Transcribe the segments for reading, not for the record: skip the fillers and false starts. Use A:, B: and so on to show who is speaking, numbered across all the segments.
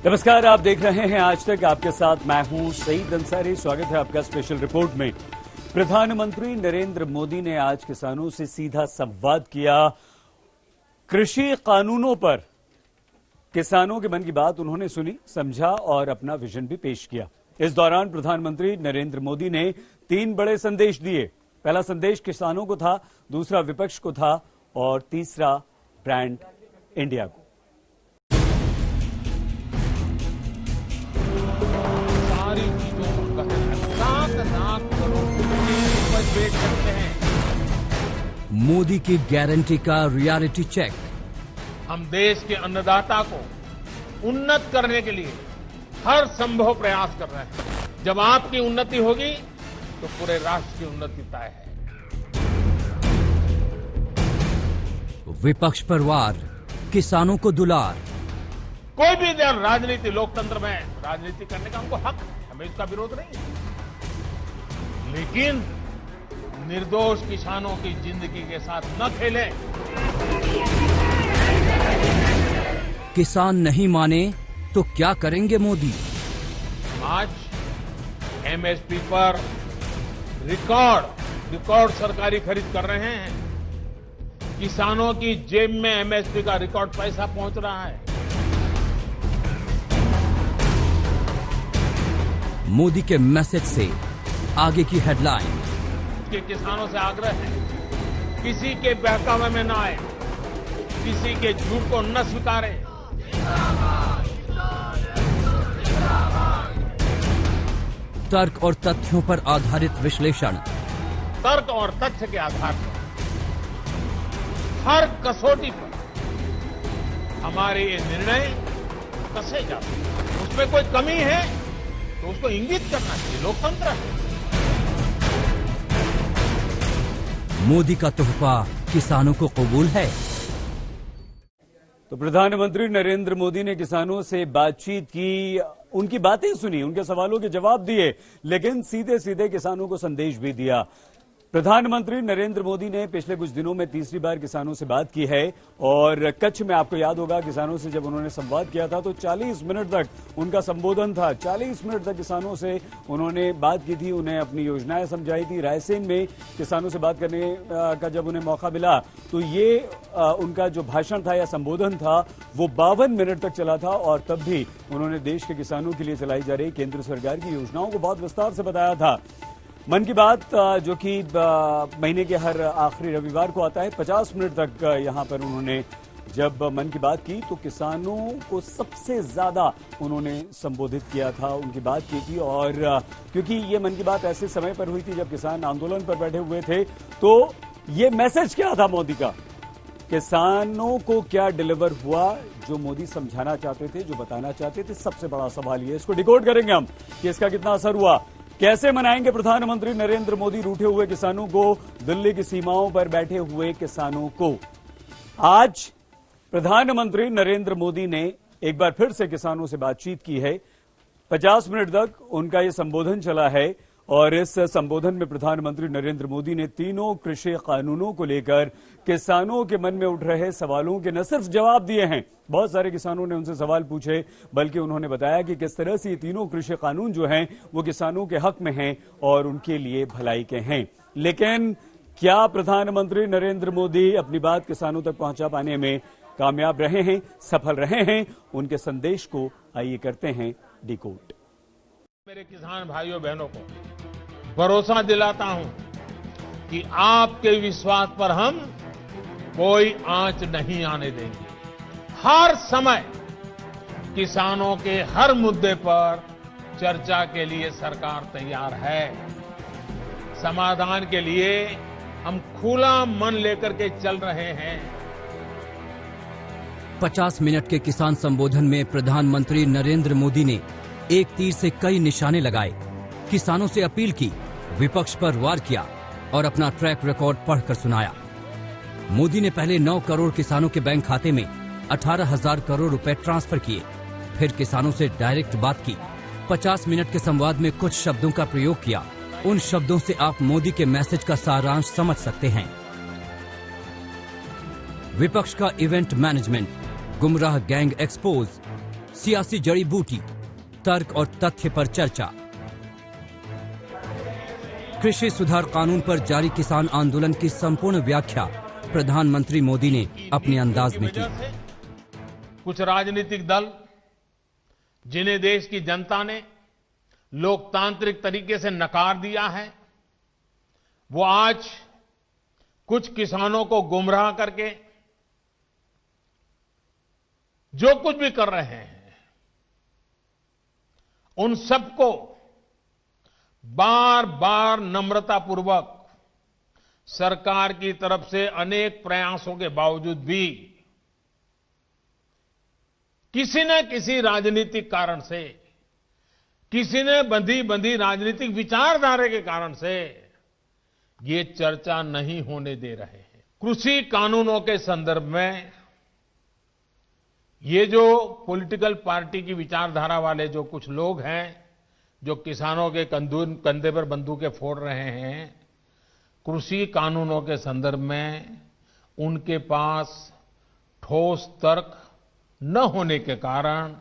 A: नमस्कार, आप देख रहे हैं आज तक। आपके साथ मैं हूं सईद अंसारी। स्वागत है आपका स्पेशल रिपोर्ट में। प्रधानमंत्री नरेंद्र मोदी ने आज किसानों से सीधा संवाद किया। कृषि कानूनों पर किसानों के मन की बात उन्होंने सुनी, समझा और अपना विजन भी पेश किया। इस दौरान प्रधानमंत्री नरेंद्र मोदी ने 3 बड़े संदेश दिए। पहला संदेश किसानों को था, दूसरा विपक्ष को था और तीसरा ब्रांड इंडिया को।
B: बेच सकते हैं।
C: मोदी की गारंटी का रियलिटी चेक।
B: हम देश के अन्नदाता को उन्नत करने के लिए हर संभव प्रयास कर रहे हैं। जब आपकी उन्नति होगी तो पूरे राष्ट्र की उन्नति तय है।
C: विपक्ष पर वार, किसानों को दुलार।
B: कोई भी राजनीति, लोकतंत्र में राजनीति करने का हमको हक है, हमें इसका विरोध नहीं है, लेकिन निर्दोष किसानों की जिंदगी के साथ न खेलें।
C: किसान नहीं माने तो क्या करेंगे मोदी?
B: आज एमएसपी पर रिकॉर्ड सरकारी खरीद कर रहे हैं। किसानों की जेब में एमएसपी का रिकॉर्ड पैसा पहुंच रहा है।
C: मोदी के मैसेज से आगे की हेडलाइन।
B: के किसानों से आग्रह है, किसी के बहकावे में न आए, किसी के झूठ को न स्वीकारें।
C: तर्क और तथ्यों पर आधारित विश्लेषण।
B: तर्क और तथ्य के आधार पर हर कसौटी पर हमारे ये निर्णय कसे जाते हैं। उसमें कोई कमी है तो उसको इंगित करना चाहिए, लोकतंत्र है।
C: मोदी का तोहफा किसानों को कबूल है।
A: तो प्रधानमंत्री नरेंद्र मोदी ने किसानों से बातचीत की, उनकी बातें सुनी, उनके सवालों के जवाब दिए, लेकिन सीधे सीधे किसानों को संदेश भी दिया। प्रधानमंत्री नरेंद्र मोदी ने पिछले कुछ दिनों में तीसरी बार किसानों से बात की है और कच्छ में आपको याद होगा किसानों से जब उन्होंने संवाद किया था तो 40 मिनट तक उनका संबोधन था। 40 मिनट तक किसानों से उन्होंने बात की थी, उन्हें अपनी योजनाएं समझाई थी। रायसेन में किसानों से बात करने का जब उन्हें मौका मिला तो ये उनका जो भाषण था या संबोधन था वो 52 मिनट तक चला था और तब भी उन्होंने देश के किसानों के लिए चलाई जा रही केंद्र सरकार की योजनाओं को बहुत विस्तार से बताया था। मन की बात जो कि महीने के हर आखिरी रविवार को आता है, 50 मिनट तक यहां पर उन्होंने जब मन की बात की तो किसानों को सबसे ज्यादा उन्होंने संबोधित किया था, उनकी बात की थी। और क्योंकि ये मन की बात ऐसे समय पर हुई थी जब किसान आंदोलन पर बैठे हुए थे, तो ये मैसेज क्या था मोदी का, किसानों को क्या डिलीवर हुआ, जो मोदी समझाना चाहते थे, जो बताना चाहते थे, सबसे बड़ा सवाल ये। इसको डिकोड करेंगे हम कि इसका कितना असर हुआ। कैसे मनाएंगे प्रधानमंत्री नरेंद्र मोदी रूठे हुए किसानों को, दिल्ली की सीमाओं पर बैठे हुए किसानों को। आज प्रधानमंत्री नरेंद्र मोदी ने एक बार फिर से किसानों से बातचीत की है। 50 मिनट तक उनका यह संबोधन चला है और इस संबोधन में प्रधानमंत्री नरेंद्र मोदी ने तीनों कृषि कानूनों को लेकर किसानों के मन में उठ रहे सवालों के न सिर्फ जवाब दिए हैं, बहुत सारे किसानों ने उनसे सवाल पूछे, बल्कि उन्होंने बताया कि किस तरह से ये तीनों कृषि कानून जो हैं वो किसानों के हक में हैं और उनके लिए भलाई के हैं। लेकिन क्या प्रधानमंत्री नरेंद्र मोदी अपनी बात किसानों तक पहुंचा पाने में कामयाब रहे हैं, सफल रहे हैं? उनके संदेश को आइए करते हैं डिकोड।
B: मेरे किसान भाइयों बहनों को भरोसा दिलाता हूं कि आपके विश्वास पर हम कोई आंच नहीं आने देंगे। हर समय किसानों के हर मुद्दे पर चर्चा के लिए सरकार तैयार है। समाधान के लिए हम खुला मन लेकर के चल रहे हैं।
C: 50 मिनट के किसान संबोधन में प्रधानमंत्री नरेंद्र मोदी ने एक तीर से कई निशाने लगाए, किसानों से अपील की, विपक्ष पर वार किया और अपना ट्रैक रिकॉर्ड पढ़कर सुनाया। मोदी ने पहले 9 करोड़ किसानों के बैंक खाते में 18,000 करोड़ रुपए ट्रांसफर किए, फिर किसानों से डायरेक्ट बात की। 50 मिनट के संवाद में कुछ शब्दों का प्रयोग किया। उन शब्दों से आप मोदी के मैसेज का सारांश समझ सकते हैं। विपक्ष का इवेंट मैनेजमेंट, गुमराह गैंग एक्सपोज, सियासी जड़ी बूटी, तर्क और तथ्य पर चर्चा। कृषि सुधार कानून पर जारी किसान आंदोलन की संपूर्ण व्याख्या प्रधानमंत्री मोदी ने अपने अंदाज में की।
B: कुछ राजनीतिक दल जिन्हें देश की जनता ने लोकतांत्रिक तरीके से नकार दिया है, वो आज कुछ किसानों को गुमराह करके जो कुछ भी कर रहे हैं, उन सबको बार बार नम्रतापूर्वक सरकार की तरफ से अनेक प्रयासों के बावजूद भी किसी न किसी राजनीतिक कारण से, किसी ने बंधी राजनीतिक विचारधारा के कारण से ये चर्चा नहीं होने दे रहे हैं। कृषि कानूनों के संदर्भ में ये जो पॉलिटिकल पार्टी की विचारधारा वाले जो कुछ लोग हैं, जो किसानों के कंधे पर बंदूकें फोड़ रहे हैं, कृषि कानूनों के संदर्भ में उनके पास ठोस तर्क न होने के कारण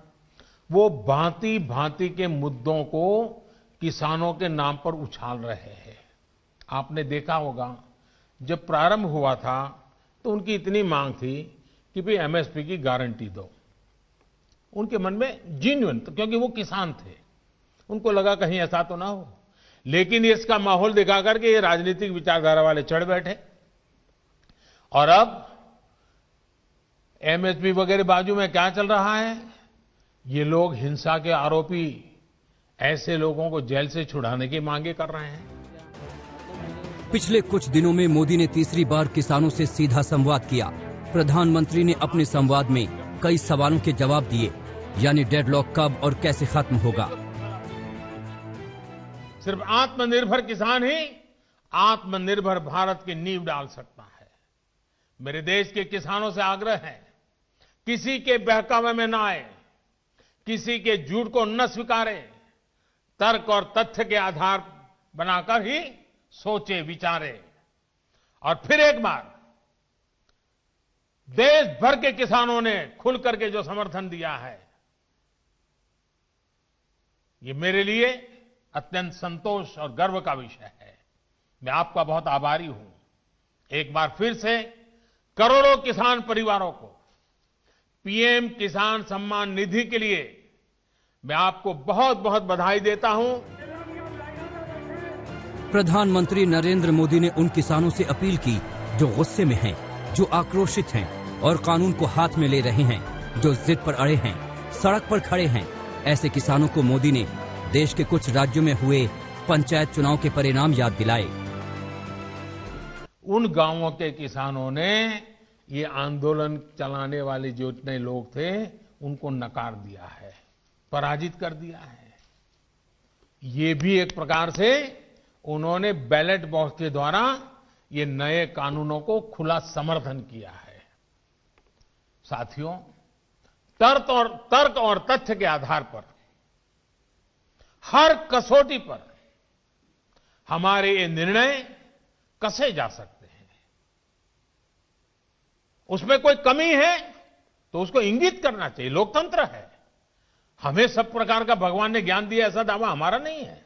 B: वो भांति भांति के मुद्दों को किसानों के नाम पर उछाल रहे हैं। आपने देखा होगा, जब प्रारंभ हुआ था तो उनकी इतनी मांग थी कि भाई एमएसपी की गारंटी दो। उनके मन में जेन्युइन, क्योंकि वो किसान थे, उनको लगा कहीं ऐसा तो ना हो। लेकिन इसका माहौल दिखा करके ये राजनीतिक विचारधारा वाले चढ़ बैठे और अब एमएसपी वगैरह बाजू में क्या चल रहा है, ये लोग हिंसा के आरोपी ऐसे लोगों को जेल से छुड़ाने की मांगे कर रहे हैं।
C: पिछले कुछ दिनों में मोदी ने तीसरी बार किसानों से सीधा संवाद किया। प्रधानमंत्री ने अपने संवाद में कई सवालों के जवाब दिए, यानी डेडलॉक कब और कैसे खत्म होगा।
B: सिर्फ आत्मनिर्भर किसान ही आत्मनिर्भर भारत की नींव डाल सकता है। मेरे देश के किसानों से आग्रह है, किसी के बहकावे में न आए, किसी के झूठ को न स्वीकारे, तर्क और तथ्य के आधार बनाकर ही सोचे विचारे और फिर एक बार देश भर के किसानों ने खुल करके जो समर्थन दिया है, ये मेरे लिए अत्यंत संतोष और गर्व का विषय है। मैं आपका बहुत आभारी हूं। एक बार फिर से करोड़ों किसान परिवारों को पीएम किसान सम्मान निधि के लिए मैं आपको बहुत बहुत बधाई देता हूं।
C: प्रधानमंत्री नरेंद्र मोदी ने उन किसानों से अपील की जो गुस्से में हैं, जो आक्रोशित हैं और कानून को हाथ में ले रहे हैं, जो जिद पर अड़े हैं, सड़क पर खड़े हैं। ऐसे किसानों को मोदी ने देश के कुछ राज्यों में हुए पंचायत चुनाव के परिणाम याद दिलाए।
B: उन गांवों के किसानों ने ये आंदोलन चलाने वाले जो इतने लोग थे, उनको नकार दिया है, पराजित कर दिया है। ये भी एक प्रकार से उन्होंने बैलेट बॉक्स के द्वारा ये नए कानूनों को खुला समर्थन किया है। साथियों, तर्क और तथ्य के आधार पर हर कसौटी पर हमारे ये निर्णय कसे जा सकते हैं। उसमें कोई कमी है तो उसको इंगित करना चाहिए, लोकतंत्र है। हमें सब प्रकार का भगवान ने ज्ञान दिया ऐसा दावा हमारा नहीं है,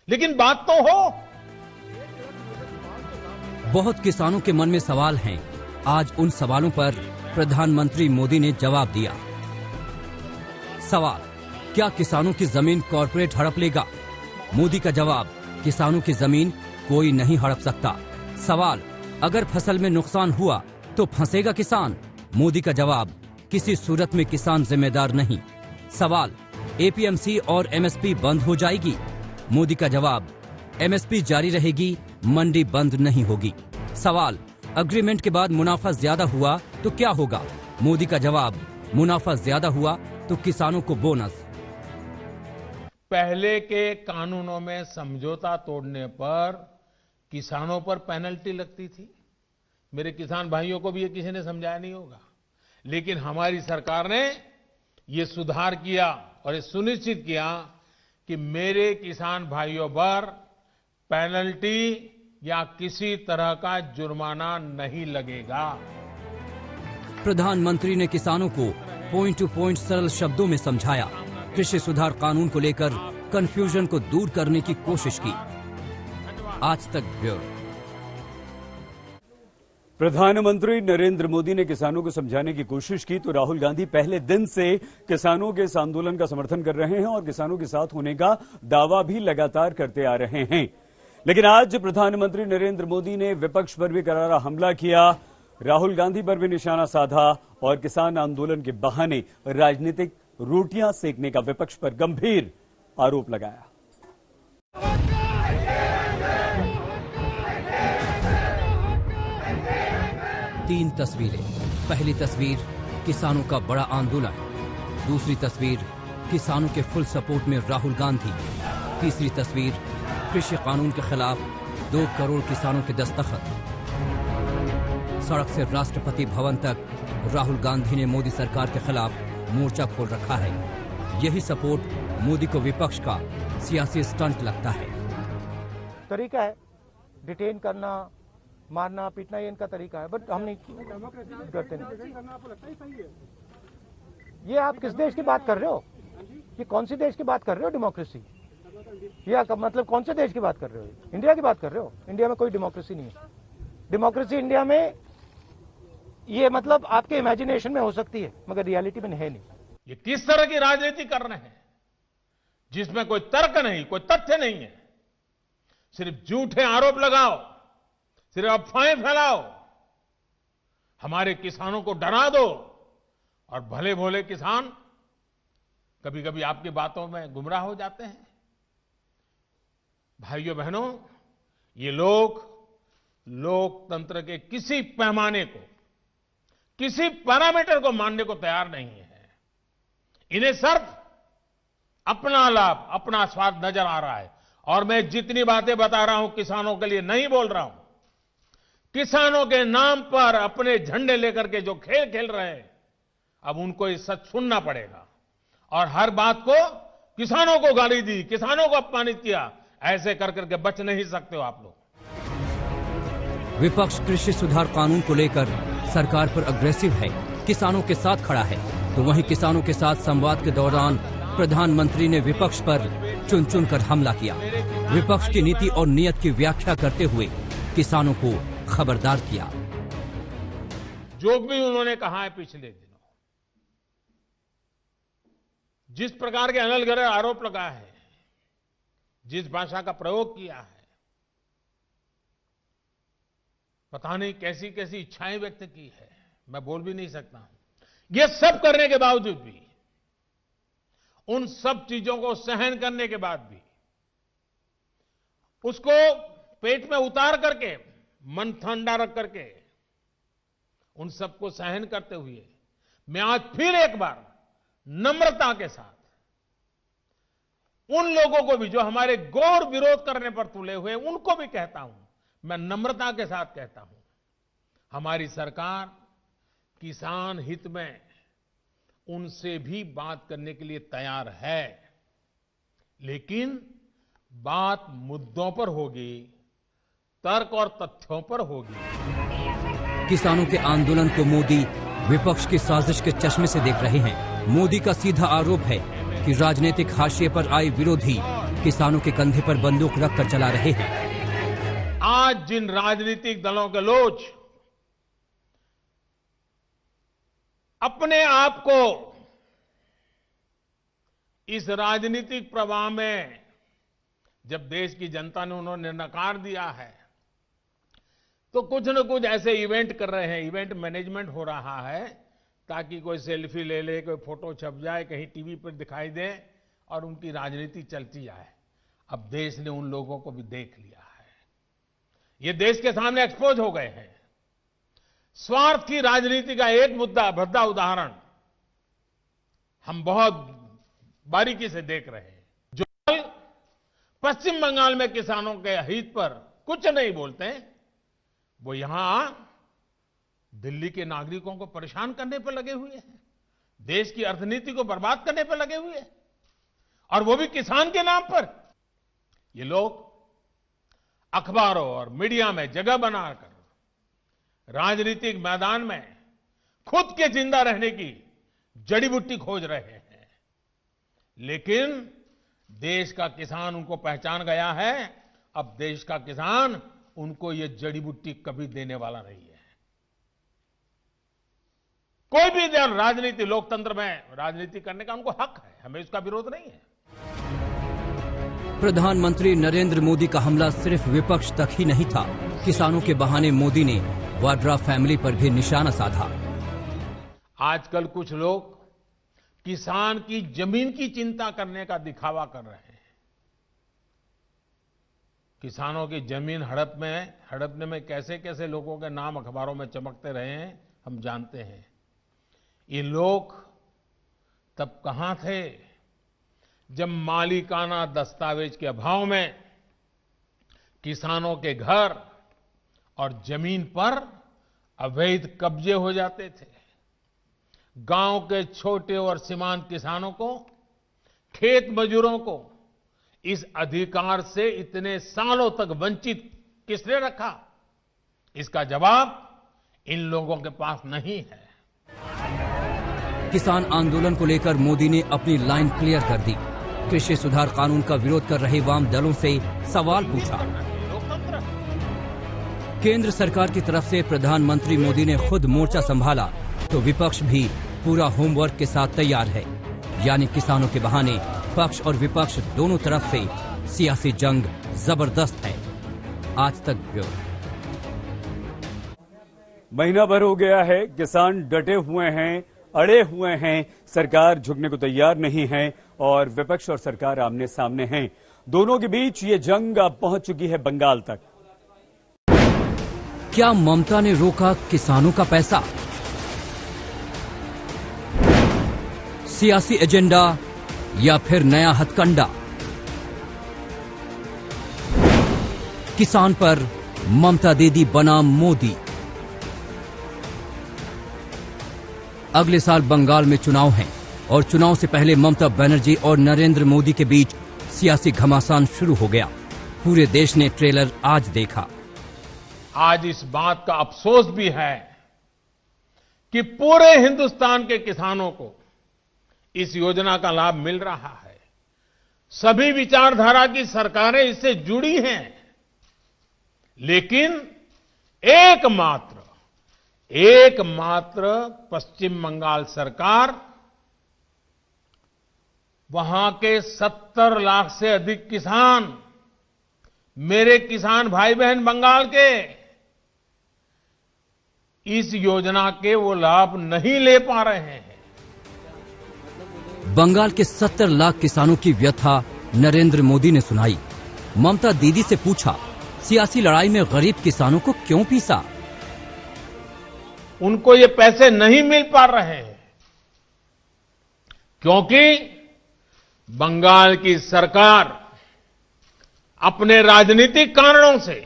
B: लेकिन बात तो हो।
C: बहुत किसानों के मन में सवाल हैं। आज उन सवालों पर प्रधानमंत्री मोदी ने जवाब दिया। सवाल, क्या किसानों की जमीन कॉर्पोरेट हड़प लेगा? मोदी का जवाब, किसानों की जमीन कोई नहीं हड़प सकता। सवाल, अगर फसल में नुकसान हुआ तो फंसेगा किसान? मोदी का जवाब, किसी सूरत में किसान जिम्मेदार नहीं। सवाल, एपीएमसी और एमएसपी बंद हो जाएगी? मोदी का जवाब, एमएसपी जारी रहेगी, मंडी बंद नहीं होगी। सवाल, अग्रीमेंट के बाद मुनाफा ज्यादा हुआ तो क्या होगा? मोदी का जवाब, मुनाफा ज्यादा हुआ तो किसानों को बोनस।
B: पहले के कानूनों में समझौता तोड़ने पर किसानों पर पेनल्टी लगती थी। मेरे किसान भाइयों को भी ये किसी ने समझाया नहीं होगा, लेकिन हमारी सरकार ने ये सुधार किया और ये सुनिश्चित किया कि मेरे किसान भाइयों पर पेनल्टी या किसी तरह का जुर्माना नहीं लगेगा।
C: प्रधानमंत्री ने किसानों को पॉइंट टू पॉइंट सरल शब्दों में समझाया। कृषि सुधार कानून को लेकर कंफ्यूजन को दूर करने की कोशिश की। आज तक ब्यूरो।
A: प्रधानमंत्री नरेंद्र मोदी ने किसानों को समझाने की कोशिश की तो राहुल गांधी पहले दिन से किसानों के इस आंदोलन का समर्थन कर रहे हैं और किसानों के साथ होने का दावा भी लगातार करते आ रहे हैं। लेकिन आज प्रधानमंत्री नरेंद्र मोदी ने विपक्ष पर भी करारा हमला किया, राहुल गांधी पर भी निशाना साधा और किसान आंदोलन के बहाने राजनीतिक रोटियां सेकने का विपक्ष पर गंभीर आरोप लगाया।
C: तीन तस्वीरें। पहली तस्वीर किसानों का बड़ा आंदोलन, दूसरी तस्वीर किसानों के फुल सपोर्ट में राहुल गांधी, तीसरी तस्वीर कृषि कानून के खिलाफ 2 करोड़ किसानों के दस्तखत। सड़क से राष्ट्रपति भवन तक राहुल गांधी ने मोदी सरकार के खिलाफ मोर्चा खोल रखा है। यही सपोर्ट मोदी को विपक्ष का सियासी स्टंट लगता है।
D: तरीका है डिटेन करना, मारना पीटना, ये इनका तरीका है, बट हम नहीं करते नहीं। ये आप किस देश की बात कर रहे हो? ये कौन सी देश की बात कर रहे हो? डेमोक्रेसी? या मतलब कौन से देश की बात कर रहे हो? इंडिया की बात कर रहे हो? इंडिया में कोई डेमोक्रेसी नहीं है। डेमोक्रेसी इंडिया में ये मतलब आपके इमेजिनेशन में हो सकती है, मगर रियलिटी में है नहीं।
B: ये किस तरह की राजनीति कर रहे हैं जिसमें कोई तर्क नहीं, कोई तथ्य नहीं है, सिर्फ झूठे आरोप लगाओ, सिर्फ अफवाहें फैलाओ, हमारे किसानों को डरा दो और भले भोले किसान कभी कभी आपकी बातों में गुमराह हो जाते हैं। भाइयों बहनों, ये लोग लोकतंत्र के किसी पैमाने को, किसी पैरामीटर को मानने को तैयार नहीं है। इन्हें सिर्फ अपना लाभ, अपना स्वार्थ नजर आ रहा है। और मैं जितनी बातें बता रहा हूं किसानों के लिए नहीं बोल रहा हूं। किसानों के नाम पर अपने झंडे लेकर के जो खेल खेल रहे हैं, अब उनको ये सच सुनना पड़ेगा। और हर बात को किसानों को गाली दी, किसानों को अपमानित किया, ऐसे कर करके बच नहीं सकते हो आप लोग।
C: विपक्ष कृषि सुधार कानून को लेकर सरकार पर अग्रेसिव है, किसानों के साथ खड़ा है, तो वहीं किसानों के साथ संवाद के दौरान प्रधानमंत्री ने विपक्ष पर चुन चुन कर हमला किया। विपक्ष की नीति और नीयत की व्याख्या करते हुए किसानों को खबरदार किया।
B: जो भी उन्होंने कहा है पिछले दिनों, जिस प्रकार के अनलगढ़ आरोप लगाए हैं, जिस भाषा का प्रयोग किया है, पता नहीं कैसी कैसी इच्छाएं व्यक्त की है, मैं बोल भी नहीं सकता हूं। ये सब करने के बावजूद भी, उन सब चीजों को सहन करने के बाद भी, उसको पेट में उतार करके, मन ठंडा रख करके, उन सबको सहन करते हुए मैं आज फिर एक बार नम्रता के साथ उन लोगों को भी जो हमारे घोर विरोध करने पर तुले हुए, उनको भी कहता हूं, मैं नम्रता के साथ कहता हूं, हमारी सरकार किसान हित में उनसे भी बात करने के लिए तैयार है, लेकिन बात मुद्दों पर होगी, तर्क और तथ्यों पर होगी।
C: किसानों के आंदोलन को मोदी विपक्ष की साजिश के चश्मे से देख रहे हैं। मोदी का सीधा आरोप है कि राजनीतिक हाशिए पर आए विरोधी किसानों के कंधे पर बंदूक रखकर चला रहे हैं।
B: आज जिन राजनीतिक दलों के लोग अपने आप को इस राजनीतिक प्रवाह में, जब देश की जनता ने उन्होंने नकार दिया है, तो कुछ न कुछ ऐसे इवेंट कर रहे हैं, इवेंट मैनेजमेंट हो रहा है, ताकि कोई सेल्फी ले ले, कोई फोटो छप जाए, कहीं टीवी पर दिखाई दे और उनकी राजनीति चलती जाए। अब देश ने उन लोगों को भी देख लिया है, ये देश के सामने एक्सपोज हो गए हैं। स्वार्थ की राजनीति का एक मुद्दा, भद्दा उदाहरण हम बहुत बारीकी से देख रहे हैं। जो पश्चिम बंगाल में किसानों के हित पर कुछ नहीं बोलते, वो यहां दिल्ली के नागरिकों को परेशान करने पर लगे हुए हैं, देश की अर्थनीति को बर्बाद करने पर लगे हुए हैं, और वो भी किसान के नाम पर। ये लोग अखबारों और मीडिया में जगह बनाकर राजनीतिक मैदान में खुद के जिंदा रहने की जड़ी बूटी खोज रहे हैं, लेकिन देश का किसान उनको पहचान गया है। अब देश का किसान उनको ये जड़ी बूटी कभी देने वाला नहीं है। कोई भी राजनीति, लोकतंत्र में राजनीति करने का उनको हक है, हमें इसका विरोध नहीं है।
C: प्रधानमंत्री नरेंद्र मोदी का हमला सिर्फ विपक्ष तक ही नहीं था। किसानों के बहाने मोदी ने वाड्रा फैमिली पर भी निशाना साधा।
B: आजकल कुछ लोग किसान की जमीन की चिंता करने का दिखावा कर रहे हैं। किसानों की जमीन हड़पने में कैसे कैसे लोगों के नाम अखबारों में चमकते रहे हैं, हम जानते हैं। ये लोग तब कहां थे जब मालिकाना दस्तावेज के अभाव में किसानों के घर और जमीन पर अवैध कब्जे हो जाते थे। गांव के छोटे और सीमांत किसानों को, खेत मजदूरों को इस अधिकार से इतने सालों तक वंचित किसने रखा? इसका जवाब इन लोगों के पास नहीं है।
C: किसान आंदोलन को लेकर मोदी ने अपनी लाइन क्लियर कर दी। कृषि सुधार कानून का विरोध कर रहे वाम दलों से सवाल पूछा। केंद्र सरकार की तरफ से प्रधानमंत्री मोदी ने खुद मोर्चा संभाला तो विपक्ष भी पूरा होमवर्क के साथ तैयार है। यानी किसानों के बहाने पक्ष और विपक्ष दोनों तरफ से सियासी जंग जबरदस्त है। आज तक ब्यूरो।
A: महीना भर हो गया है, किसान डटे हुए हैं, अड़े हुए हैं, सरकार झुकने को तैयार नहीं है और विपक्ष और सरकार आमने सामने हैं। दोनों के बीच ये जंग अब पहुंच चुकी है बंगाल तक।
C: क्या ममता ने रोका किसानों का पैसा? सियासी एजेंडा या फिर नया हथकंडा? किसान पर ममता दीदी बनाम मोदी। अगले साल बंगाल में चुनाव हैं और चुनाव से पहले ममता बनर्जी और नरेंद्र मोदी के बीच सियासी घमासान शुरू हो गया। पूरे देश ने ट्रेलर आज देखा।
B: आज इस बात का अफसोस भी है कि पूरे हिंदुस्तान के किसानों को इस योजना का लाभ मिल रहा है। सभी विचारधारा की सरकारें इससे जुड़ी हैं, लेकिन एकमात्र पश्चिम बंगाल सरकार, वहां के 70 लाख से अधिक किसान, मेरे किसान भाई बहन बंगाल के, इस योजना के वो लाभ नहीं ले पा रहे हैं।
C: बंगाल के 70 लाख किसानों की व्यथा नरेंद्र मोदी ने सुनाई। ममता दीदी से पूछा, सियासी लड़ाई में गरीब किसानों को क्यों पीसा?
B: उनको ये पैसे नहीं मिल पा रहे हैं क्योंकि बंगाल की सरकार अपने राजनीतिक कारणों से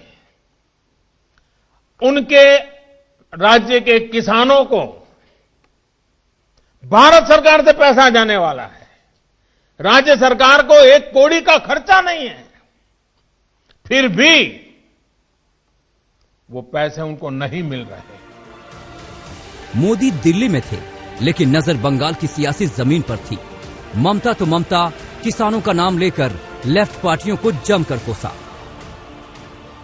B: उनके राज्य के किसानों को भारत सरकार से पैसा जाने वाला है। राज्य सरकार को एक कौड़ी का खर्चा नहीं है, फिर भी वो पैसे उनको नहीं मिल रहे।
C: मोदी दिल्ली में थे, लेकिन नजर बंगाल की सियासी जमीन पर थी। ममता तो ममता किसानों का नाम लेकर लेफ्ट पार्टियों को जमकर कोसा।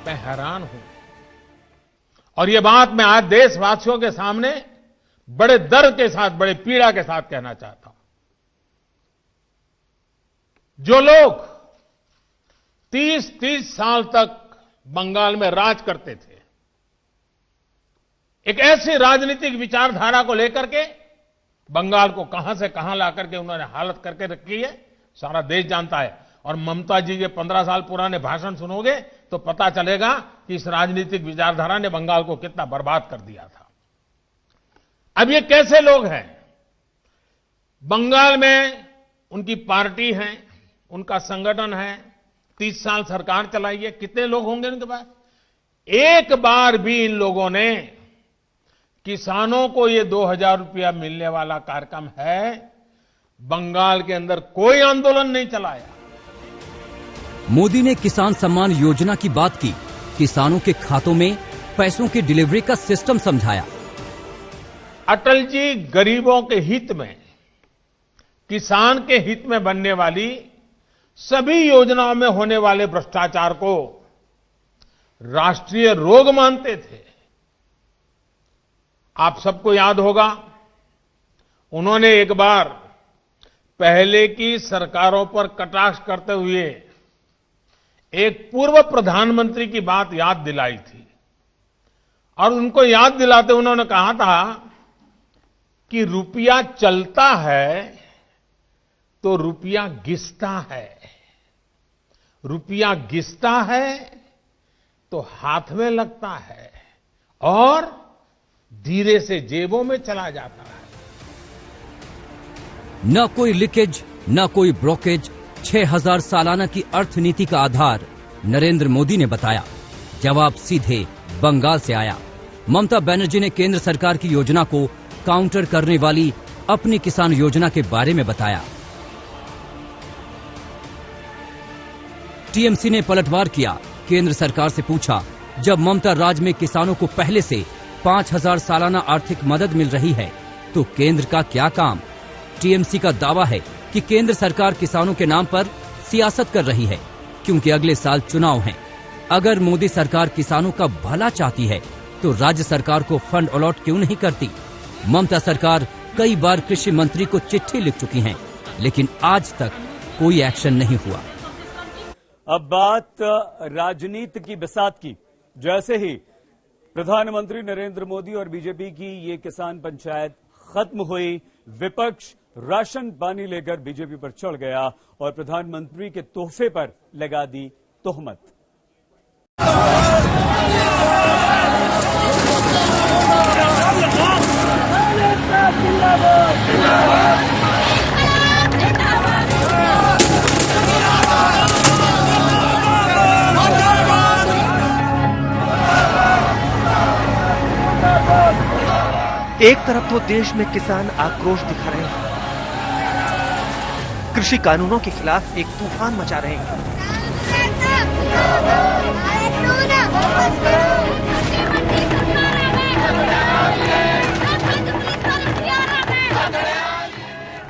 B: मैं हैरान हूं और ये बात मैं आज देशवासियों के सामने बड़े दर्द के साथ, बड़े पीड़ा के साथ कहना चाहता हूं। जो लोग 30 साल तक बंगाल में राज करते थे, एक ऐसी राजनीतिक विचारधारा को लेकर के बंगाल को कहां से कहां लाकर के उन्होंने हालत करके रखी है, सारा देश जानता है। और ममता जी के 15 साल पुराने भाषण सुनोगे तो पता चलेगा कि इस राजनीतिक विचारधारा ने बंगाल को कितना बर्बाद कर दिया था। अब ये कैसे लोग हैं? बंगाल में उनकी पार्टी है, उनका संगठन है, 30 साल सरकार चलाई है, कितने लोग होंगे उनके पास? एक बार भी इन लोगों ने किसानों को ये 2000 रुपया मिलने वाला कार्यक्रम है, बंगाल के अंदर कोई आंदोलन नहीं चलाया।
C: मोदी ने किसान सम्मान योजना की बात की, किसानों के खातों में पैसों की डिलीवरी का सिस्टम समझाया।
B: अटल जी गरीबों के हित में किसान के हित में बनने वाली सभी योजनाओं में होने वाले भ्रष्टाचार को राष्ट्रीय रोग मानते थे। आप सबको याद होगा, उन्होंने एक बार पहले की सरकारों पर कटाक्ष करते हुए एक पूर्व प्रधानमंत्री की बात याद दिलाई थी और उनको याद दिलाते उन्होंने कहा था कि रुपया चलता है तो रुपया घिसता है, रुपया घिसता है तो हाथ में लगता है और धीरे से जेबों में चला जाता है।
C: न कोई लीकेज, न कोई ब्रोकेज। 6000 सालाना की अर्थनीति का आधार नरेंद्र मोदी ने बताया। जवाब सीधे बंगाल से आया। ममता बनर्जी ने केंद्र सरकार की योजना को काउंटर करने वाली अपनी किसान योजना के बारे में बताया। टीएमसी ने पलटवार किया, केंद्र सरकार से पूछा, जब ममता राज में किसानों को पहले से 5000 सालाना आर्थिक मदद मिल रही है तो केंद्र का क्या काम। टीएमसी का दावा है कि केंद्र सरकार किसानों के नाम पर सियासत कर रही है क्योंकि अगले साल चुनाव हैं। अगर मोदी सरकार किसानों का भला चाहती है तो राज्य सरकार को फंड अलॉट क्यों नहीं करती। ममता सरकार कई बार कृषि मंत्री को चिट्ठी लिख चुकी है लेकिन आज तक कोई एक्शन नहीं हुआ।
A: अब बात राजनीति की बिसात की। जैसे ही प्रधानमंत्री नरेंद्र मोदी और बीजेपी की ये किसान पंचायत खत्म हुई, विपक्ष राशन पानी लेकर बीजेपी पर चढ़ गया और प्रधानमंत्री के तोहफे पर लगा दी तोहमत।
E: एक तरफ तो देश में किसान आक्रोश दिखा रहे हैं, कृषि कानूनों के खिलाफ एक तूफान मचा रहे हैं।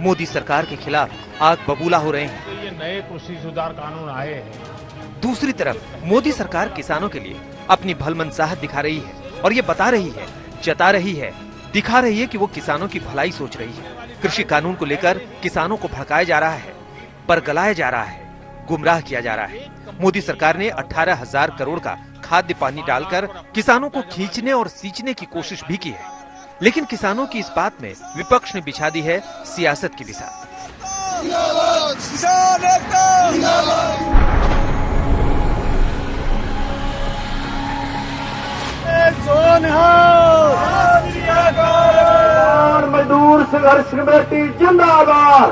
E: मोदी सरकार के खिलाफ आग बबूला हो रहे हैं।
B: तो ये नए कृषि सुधार कानून आए हैं।
E: दूसरी तरफ मोदी सरकार किसानों के लिए अपनी भलमनसाहत दिखा रही है और ये बता रही है, जता रही है, दिखा रही है कि वो किसानों की भलाई सोच रही है। कृषि कानून को लेकर किसानों को भड़काया जा रहा है, बरगलाया जा रहा है, गुमराह किया जा रहा है। मोदी सरकार ने 18,000 करोड़ का खाद्य पानी डालकर किसानों को खींचने और सींचने की कोशिश भी की है, लेकिन किसानों की इस बात में विपक्ष ने बिछा दी है सियासत की बिसात।
D: मजदूर संघर्ष कमेटी जिंदाबाद।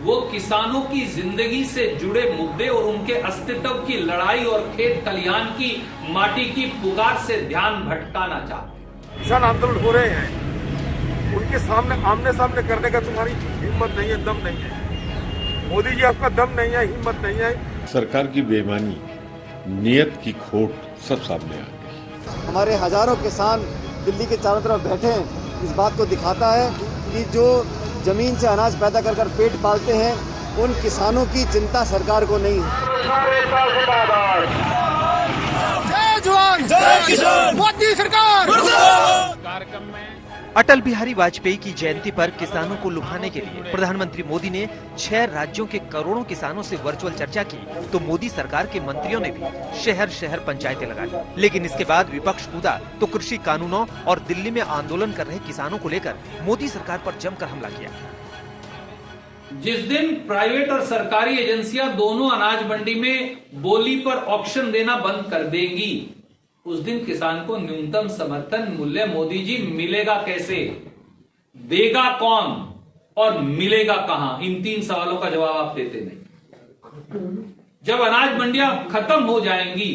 F: वो किसानों की जिंदगी से जुड़े मुद्दे और उनके अस्तित्व की लड़ाई और खेत खलिहान की माटी की पुकार से ध्यान भटकाना चाहते हैं।
G: किसान आंदोलन हो रहे हैं, उनके सामने आमने सामने करने का तुम्हारी हिम्मत नहीं है, दम नहीं है। मोदी जी, आपका दम नहीं है, हिम्मत नहीं है।
H: सरकार की बेईमानी, नियत की खोट सब सामने आ गई।
I: हमारे हजारों किसान दिल्ली के चारों तरफ बैठे हैं, इस बात को दिखाता है कि जो जमीन से अनाज पैदा कर पेट पालते हैं, उन किसानों की चिंता सरकार को नहीं है।
G: जय जवान, जय किसान, मोदी सरकार।
B: कार्यक्रम में
E: अटल बिहारी वाजपेयी की जयंती पर किसानों को लुभाने के लिए प्रधानमंत्री मोदी ने 6 राज्यों के करोड़ों किसानों से वर्चुअल चर्चा की, तो मोदी सरकार के मंत्रियों ने भी शहर शहर पंचायतें लगाई। लेकिन इसके बाद विपक्ष कूदा तो कृषि कानूनों और दिल्ली में आंदोलन कर रहे किसानों को लेकर मोदी सरकार पर जमकर हमला किया।
F: जिस दिन प्राइवेट और सरकारी एजेंसियां दोनों अनाज मंडी में बोली पर ऑक्शन देना बंद कर देंगी, उस दिन किसान को न्यूनतम समर्थन मूल्य मोदी जी मिलेगा कैसे, देगा कौन और मिलेगा कहां? इन 3 सवालों का जवाब आप देते नहीं। जब अनाज मंडियां खत्म हो जाएंगी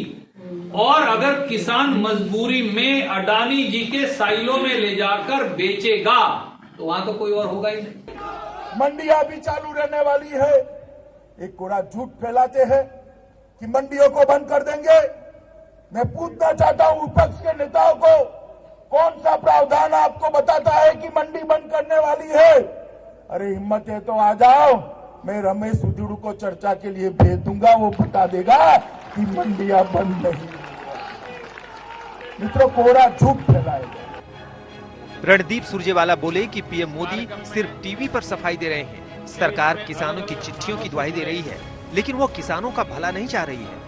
F: और अगर किसान मजबूरी में अडानी जी के साइलों में ले जाकर बेचेगा तो वहां तो कोई और होगा ही नहीं।
G: मंडियां भी चालू रहने वाली है। एक कोरा झूठ फैलाते हैं कि मंडियों को बंद कर देंगे। मैं पूछना चाहता हूं विपक्ष के नेताओं को, कौन सा प्रावधान आपको बताता है कि मंडी बंद करने वाली है? अरे हिम्मत है तो आ जाओ, मैं रमेश उजुड़ू को चर्चा के लिए भेज दूंगा, वो बता देगा कि मंडियां बंद नहीं। मित्रों, कोरा झूठ फैलाएगा।
E: रणदीप सुरजेवाला बोले कि पीएम मोदी सिर्फ टीवी पर सफाई दे रहे हैं। सरकार किसानों की चिट्ठियों की दुहाई दे रही है, लेकिन वो किसानों का भला नहीं चाह रही है।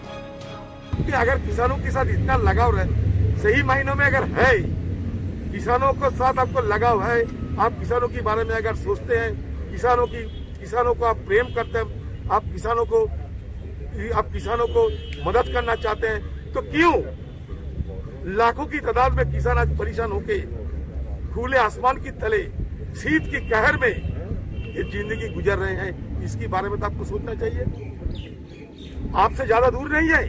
G: कि अगर किसानों के साथ इतना लगाव रहे, सही मायनों में अगर है, किसानों को साथ आपको लगाव है, आप किसानों के बारे में अगर सोचते हैं, किसानों को आप प्रेम करते हैं, आप किसानों को मदद करना चाहते हैं, तो क्यों लाखों की तादाद में किसान आज परेशान होके खुले आसमान की तले शीत की कहर में ये जिंदगी गुजर रहे हैं? इसके बारे में तो आपको सोचना चाहिए। आपसे ज्यादा दूर नहीं है,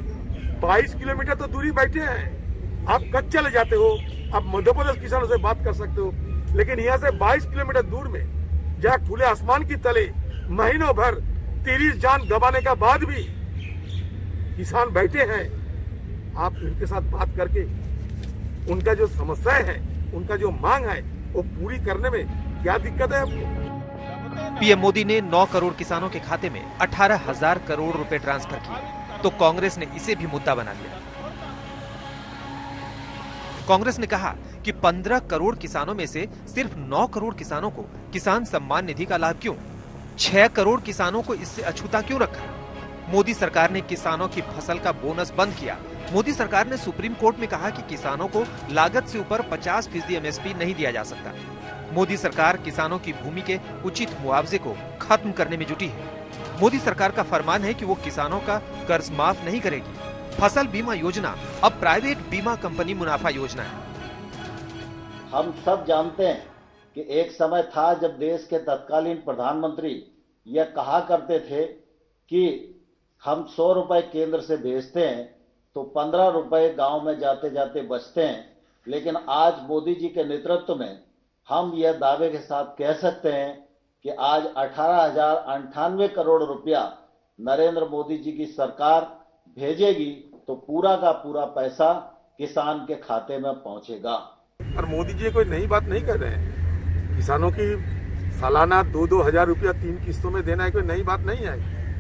G: 22 किलोमीटर तो दूरी बैठे हैं। आप कब चले जाते हो? आप मध्य प्रदेश किसानों से बात कर सकते हो, लेकिन यहाँ से 22 किलोमीटर दूर में जहाँ खुले आसमान की तले महीनों भर 30 जान गंवाने का बाद भी किसान बैठे हैं, आप उनके साथ बात करके उनका जो समस्याएं है, उनका जो मांग है, वो पूरी करने में क्या दिक्कत है आपको?
E: पीएम मोदी ने 9 करोड़ किसानों के खाते में 18,000 करोड़ रुपए ट्रांसफर किए, तो कांग्रेस ने इसे भी मुद्दा बना लिया। कांग्रेस ने कहा कि 15 करोड़ किसानों में से सिर्फ 9 करोड़ किसानों को किसान सम्मान निधि का लाभ क्यों? 6 करोड़ किसानों को इससे अछूता क्यों रखा? मोदी सरकार ने किसानों की फसल का बोनस बंद किया। मोदी सरकार ने सुप्रीम कोर्ट में कहा कि किसानों को लागत से ऊपर 50% एमएसपी नहीं दिया जा सकता। मोदी सरकार किसानों की भूमि के उचित मुआवजे को खत्म करने में जुटी है। मोदी सरकार का फरमान है कि वो किसानों का कर्ज माफ नहीं करेगी। फसल बीमा योजना अब प्राइवेट बीमा कंपनी मुनाफा योजना है।
J: हम सब जानते हैं कि एक समय था जब देश के तत्कालीन प्रधानमंत्री यह कहा करते थे कि हम 100 रुपए केंद्र से भेजते हैं तो 15 रुपए गांव में जाते जाते बचते हैं। लेकिन आज मोदी जी के नेतृत्व में हम यह दावे के साथ कह सकते हैं कि आज 18,098 करोड़ रुपया नरेंद्र मोदी जी की सरकार भेजेगी तो पूरा का पूरा पैसा किसान के खाते में पहुंचेगा।
G: और मोदी जी कोई नई बात नहीं कर रहे हैं। किसानों की सालाना 2-2 हजार रुपया 3 किस्तों में देना है कोई नई बात नहीं है।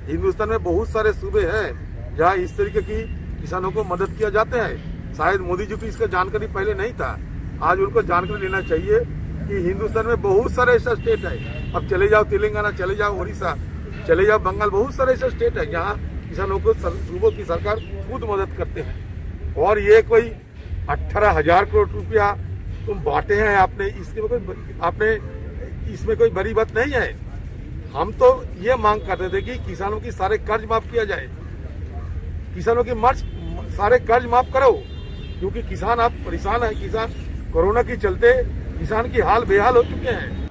G: हिंदुस्तान में बहुत सारे सूबे हैं जहां इस तरीके की किसानों को मदद किया जाते हैं। शायद मोदी जी को इसका जानकारी पहले नहीं था, आज उनको जानकारी लेना चाहिए कि हिंदुस्तान में बहुत सारे ऐसा स्टेट है। अब चले जाओ तेलंगाना, चले जाओ उड़ीसा, चले जाओ बंगाल, बहुत सारे ऐसे स्टेट है जहाँ किसानों को सूबों की सरकार खुद मदद करते हैं। और ये कोई 18,000 करोड़ रुपया तुम बांटे हैं आपने, इसमें कोई बड़ी बात नहीं है। हम तो ये मांग करते थे कि किसानों की सारे कर्ज माफ किया जाए, किसानों के सारे कर्ज माफ करो, क्योंकि किसान आप परेशान है। किसान कोरोना के चलते किसान की हाल बेहाल हो चुके हैं।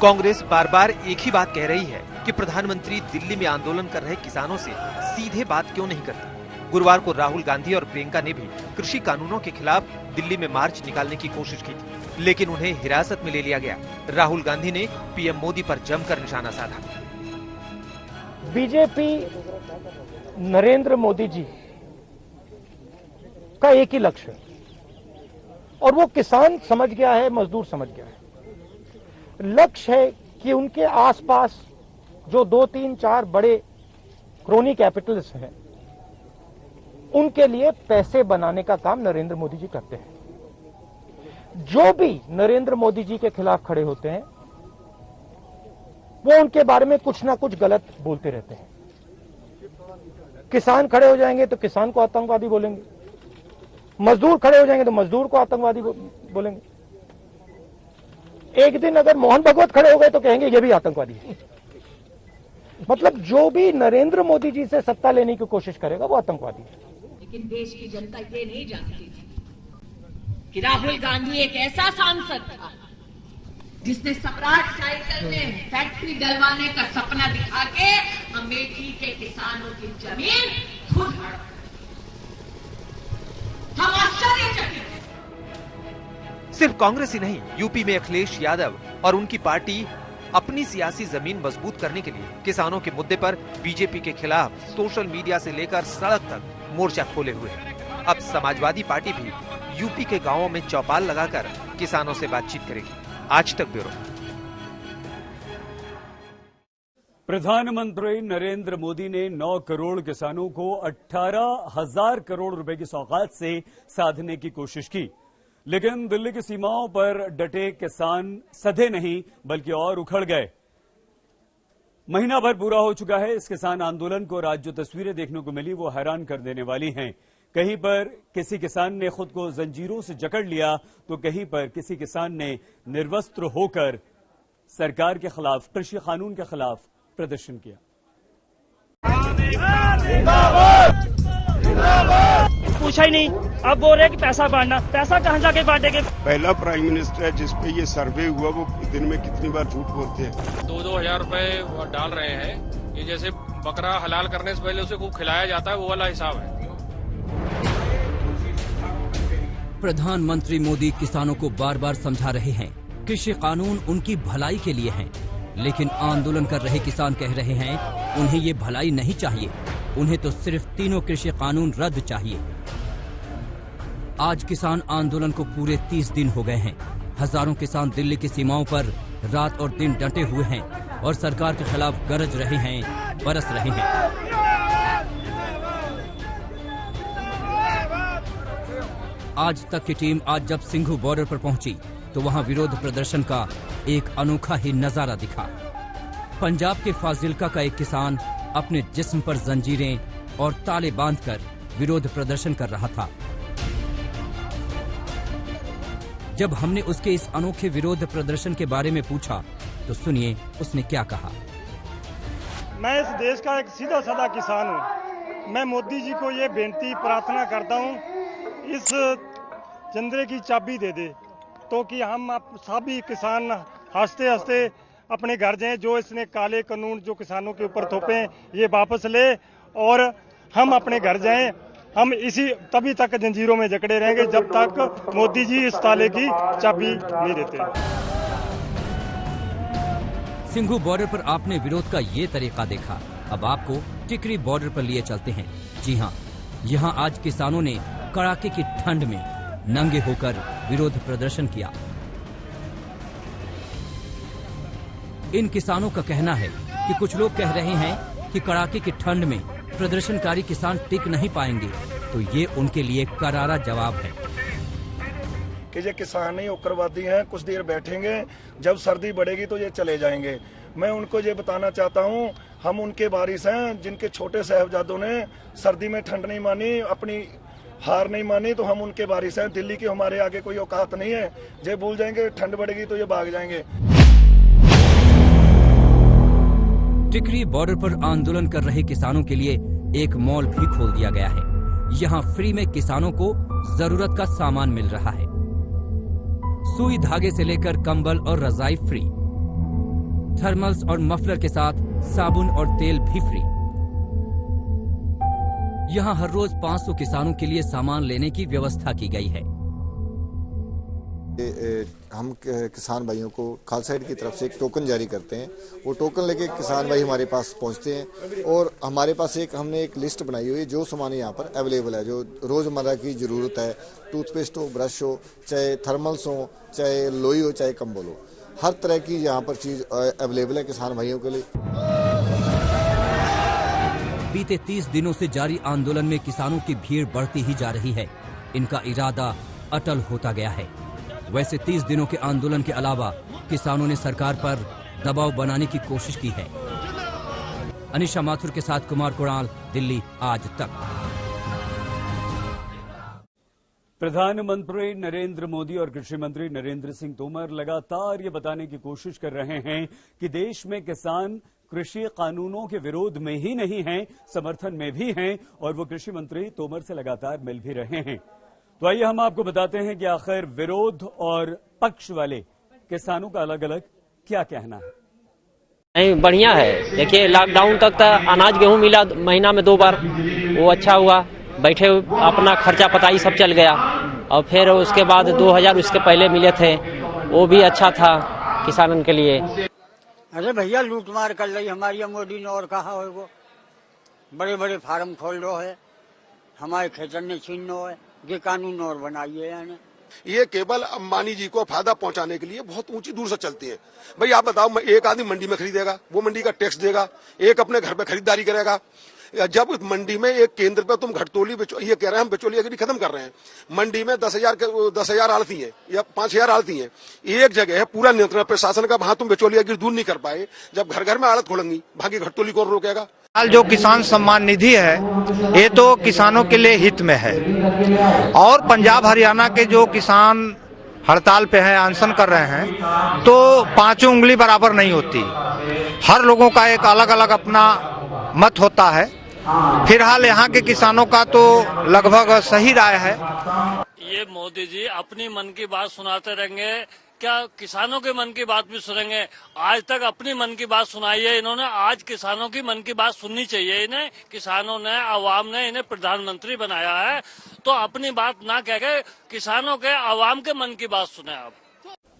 E: कांग्रेस बार बार एक ही बात कह रही है कि प्रधानमंत्री दिल्ली में आंदोलन कर रहे किसानों से सीधे बात क्यों नहीं करते। गुरुवार को राहुल गांधी और प्रियंका ने भी कृषि कानूनों के खिलाफ दिल्ली में मार्च निकालने की कोशिश की थी, लेकिन उन्हें हिरासत में ले लिया गया। राहुल गांधी ने पीएम मोदी पर जमकर निशाना साधा।
D: बीजेपी नरेंद्र मोदी जी का एक ही लक्ष्य है और वो किसान समझ गया है, मजदूर समझ गया है। लक्ष्य है कि उनके आसपास जो 2, 3, 4 बड़े क्रोनी कैपिटल्स हैं, उनके लिए पैसे बनाने का काम नरेंद्र मोदी जी करते हैं। जो भी नरेंद्र मोदी जी के खिलाफ खड़े होते हैं वो उनके बारे में कुछ ना कुछ गलत बोलते रहते हैं। किसान खड़े हो जाएंगे तो किसान को आतंकवादी बोलेंगे, मजदूर खड़े हो जाएंगे तो मजदूर को आतंकवादी बोलेंगे। एक दिन अगर मोहन भगवत खड़े हो गए तो कहेंगे ये भी आतंकवादी है। मतलब जो भी नरेंद्र मोदी जी से सत्ता लेने की कोशिश करेगा वो आतंकवादी है।
K: लेकिन देश की जनता ये नहीं जानती थी कि राहुल गांधी एक ऐसा सांसद था जिसने सम्राट साइकिल में फैक्ट्री डलवाने का सपना दिखा के अमेठी के किसानों की जमीन खुद हड़प। हम आश्चर्यचकित हैं।
E: सिर्फ कांग्रेस ही नहीं, यूपी में अखिलेश यादव और उनकी पार्टी अपनी सियासी जमीन मजबूत करने के लिए किसानों के मुद्दे पर बीजेपी के खिलाफ सोशल मीडिया से लेकर सड़क तक मोर्चा खोले हुए है। अब समाजवादी पार्टी भी यूपी के गांवों में चौपाल लगाकर किसानों से बातचीत करेगी। आज तक ब्यूरो।
A: प्रधानमंत्री नरेंद्र मोदी ने 9 करोड़ किसानों को 18,000 करोड़ रुपए की सौगात से साधने की कोशिश की, लेकिन दिल्ली की सीमाओं पर डटे किसान सधे नहीं बल्कि और उखड़ गए। महीना भर पूरा हो चुका है इस किसान आंदोलन को। आज जो तस्वीरें देखने को मिली वो हैरान कर देने वाली हैं। कहीं पर किसी किसान ने खुद को जंजीरों से जकड़ लिया तो कहीं पर किसी किसान ने निर्वस्त्र होकर सरकार के खिलाफ, कृषि कानून के खिलाफ प्रदर्शन किया।
L: पूछा ही नहीं, अब बोल रहे कि पैसा बांटना, पैसा कहाँ जाके बांटेंगे?
M: पहला प्राइम मिनिस्टर है जिसपे ये सर्वे हुआ, वो दिन में कितनी बार झूठ बोलते हैं।
N: 2-2 हजार रुपए डाल रहे हैं। ये जैसे बकरा हलाल करने से पहले उसे खूब खिलाया जाता है, वो वाला हिसाब है।
C: प्रधानमंत्री मोदी किसानों को बार बार समझा रहे हैं कृषि कानून उनकी भलाई के लिए हैं, लेकिन आंदोलन कर रहे किसान कह रहे हैं उन्हें ये भलाई नहीं चाहिए, उन्हें तो सिर्फ तीनों कृषि कानून रद्द चाहिए। आज किसान आंदोलन को पूरे 30 दिन हो गए हैं। हजारों किसान दिल्ली की सीमाओं पर रात और दिन डटे हुए हैं और सरकार के खिलाफ गरज रहे हैं, बरस रहे हैं। आज तक की टीम आज जब सिंघू बॉर्डर पर पहुंची तो वहां विरोध प्रदर्शन का एक अनोखा ही नजारा दिखा। पंजाब के फाजिल्का का एक किसान अपने जिस्म पर जंजीरें और ताले बांधकर विरोध प्रदर्शन कर रहा था। जब हमने उसके इस अनोखे विरोध प्रदर्शन के बारे में पूछा तो सुनिए उसने क्या कहा।
L: मैं इस देश का एक सीधा साधा किसान हूँ। मैं मोदी जी को ये बेनती प्रार्थना करता हूँ, इस जंदरे की चाबी दे दे तो कि हम सभी किसान हंसते हंसते अपने घर जाएं। जो इसने काले कानून जो किसानों के ऊपर थोपे ये वापस ले और हम अपने घर जाएं। हम इसी तभी तक जंजीरों में जकड़े रहेंगे जब तक मोदी जी इस ताले की चाबी नहीं देते।
C: सिंघू बॉर्डर पर आपने विरोध का ये तरीका देखा, अब आपको टिकरी बॉर्डर पर लिए चलते हैं। जी हाँ, यहाँ आज किसानों ने कड़ाके की ठंड में नंगे होकर विरोध प्रदर्शन किया। इन किसानों का कहना है कि कुछ लोग कह रहे हैं कि कड़ाके की ठंड में प्रदर्शनकारी किसान टिक नहीं पाएंगे, तो ये उनके लिए करारा जवाब है
M: कि ये किसान ही उग्रवादी हैं, कुछ देर बैठेंगे, जब सर्दी बढ़ेगी तो ये चले जाएंगे। मैं उनको ये बताना चाहता हूँ, हम उनके वारिस हैं जिनके छोटे साहबजादों ने सर्दी में ठंड नहीं मानी, अपनी हार नहीं मानी, तो हम उनके वारिस हैं। दिल्ली की हमारे आगे कोई औकात नहीं है। ये भूल जाएंगे ठंड बढ़ेगी तो ये भाग जाएंगे।
C: टिकरी बॉर्डर पर आंदोलन कर रहे किसानों के लिए एक मॉल भी खोल दिया गया है। यहाँ फ्री में किसानों को जरूरत का सामान मिल रहा है। सुई धागे से लेकर कंबल और रजाई फ्री, थर्मल्स और मफलर के साथ साबुन और तेल भी फ्री। यहाँ हर रोज 500 किसानों के लिए सामान लेने की व्यवस्था की गई है।
I: हम किसान भाइयों को खालसा एड की तरफ से एक टोकन जारी करते हैं। वो टोकन लेके किसान भाई हमारे पास पहुंचते हैं और हमारे पास हमने एक लिस्ट बनाई हुई है जो सामान यहाँ पर अवेलेबल है, जो रोजमर्रा की जरूरत है। टूथपेस्ट हो, ब्रश हो, चाहे थर्मल्स हो, चाहे लोई हो, चाहे कंबल हो, हर तरह की यहाँ पर चीज अवेलेबल है किसान भाइयों के लिए।
C: बीते 30 दिनों से जारी आंदोलन में किसानों की भीड़ बढ़ती ही जा रही है। इनका इरादा अटल होता गया है। वैसे 30 दिनों के आंदोलन के अलावा किसानों ने सरकार पर दबाव बनाने की कोशिश की है। अनिशा माथुर के साथ कुमार कुणाल, दिल्ली आज तक।
A: प्रधानमंत्री नरेंद्र मोदी और कृषि मंत्री नरेंद्र सिंह तोमर लगातार ये बताने की कोशिश कर रहे हैं कि देश में किसान कृषि कानूनों के विरोध में ही नहीं हैं, समर्थन में भी हैं, और वो कृषि मंत्री तोमर से लगातार मिल भी रहे हैं। तो आइए हम आपको बताते हैं कि आखिर विरोध और पक्ष वाले किसानों का अलग अलग क्या कहना है।
O: नहीं, बढ़िया है। देखिए, लॉकडाउन तक तो अनाज गेहूं मिला महीना में 2 बार, वो अच्छा हुआ। बैठे अपना खर्चा पताई सब चल गया। और फिर उसके बाद 2000 उसके पहले मिले थे, वो भी अच्छा था किसानों के लिए।
P: अरे भैया, लूट मार कर रही हमारी मोदी ने, और कहा है वो बड़े बड़े फार्म खोल रहे है, हमारे खेतन ने छीन लो है, ये कानून और बनाइए। यानी
Q: ये केवल अंबानी जी को फायदा पहुंचाने के लिए बहुत ऊंची दूर से चलती है। भाई आप बताओ, एक आदमी मंडी में खरीदेगा, वो मंडी का टैक्स देगा, एक अपने घर पे खरीदारी करेगा। जब मंडी में एक केंद्र पे तुम घटतोली ये कह रहे हैं हम बिचौलियागिरी खत्म कर रहे हैं। मंडी में 10,000 आड़ती हैं या 5,000 आड़ती हैं, एक जगह है पूरा नियंत्रण प्रशासन का, वहां तुम बिचौलियागिरी दूर नहीं कर पाए। जब घर घर में आड़त खोलेंगी, बाकी घटतोली कौन रोकेगा?
R: जो किसान सम्मान निधि है ये तो किसानों के लिए हित में है, और पंजाब हरियाणा के जो किसान हड़ताल पे हैं, अनशन कर रहे हैं, तो पांचों उंगली बराबर नहीं होती। हर लोगों का एक अलग अलग अपना मत होता है। फिलहाल यहाँ के किसानों का तो लगभग सही राय है।
S: ये मोदी जी अपनी मन की बात सुनाते रहेंगे, क्या किसानों के मन की बात भी सुनेंगे? आज तक अपनी मन की बात सुनाई है इन्होंने, आज किसानों की मन की बात सुननी चाहिए इन्हें। किसानों ने, आवाम ने इन्हें प्रधानमंत्री बनाया है, तो अपनी बात ना कह के किसानों के, आवाम के मन की बात सुने आप।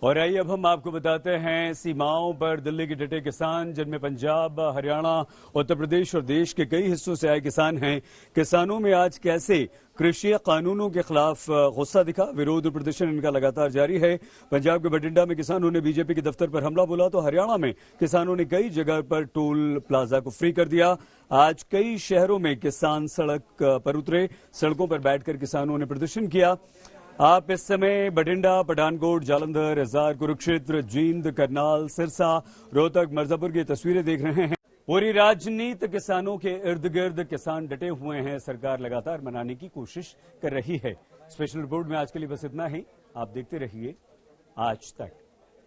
A: और आइए अब हम आपको बताते हैं सीमाओं पर दिल्ली के डटे किसान, जिनमें पंजाब, हरियाणा, उत्तर प्रदेश और देश के कई हिस्सों से आए किसान हैं। किसानों में आज कैसे कृषि कानूनों के खिलाफ गुस्सा दिखा, विरोध और प्रदर्शन इनका लगातार जारी है। पंजाब के बठिंडा में किसानों ने बीजेपी के दफ्तर पर हमला बोला, तो हरियाणा में किसानों ने कई जगह पर टोल प्लाजा को फ्री कर दिया। आज कई शहरों में किसान सड़क पर उतरे, सड़कों पर बैठकर किसानों ने प्रदर्शन किया। आप इस समय बठिंडा, पठानकोट, जालंधर, हिसार, कुरुक्षेत्र, जींद, करनाल, सिरसा, रोहतक, मिर्जापुर की तस्वीरें देख रहे हैं। पूरी राजनीति किसानों के इर्द गिर्द, किसान डटे हुए हैं, सरकार लगातार मनाने की कोशिश कर रही है। स्पेशल रिपोर्ट में आज के लिए बस इतना ही। आप देखते रहिए आज तक।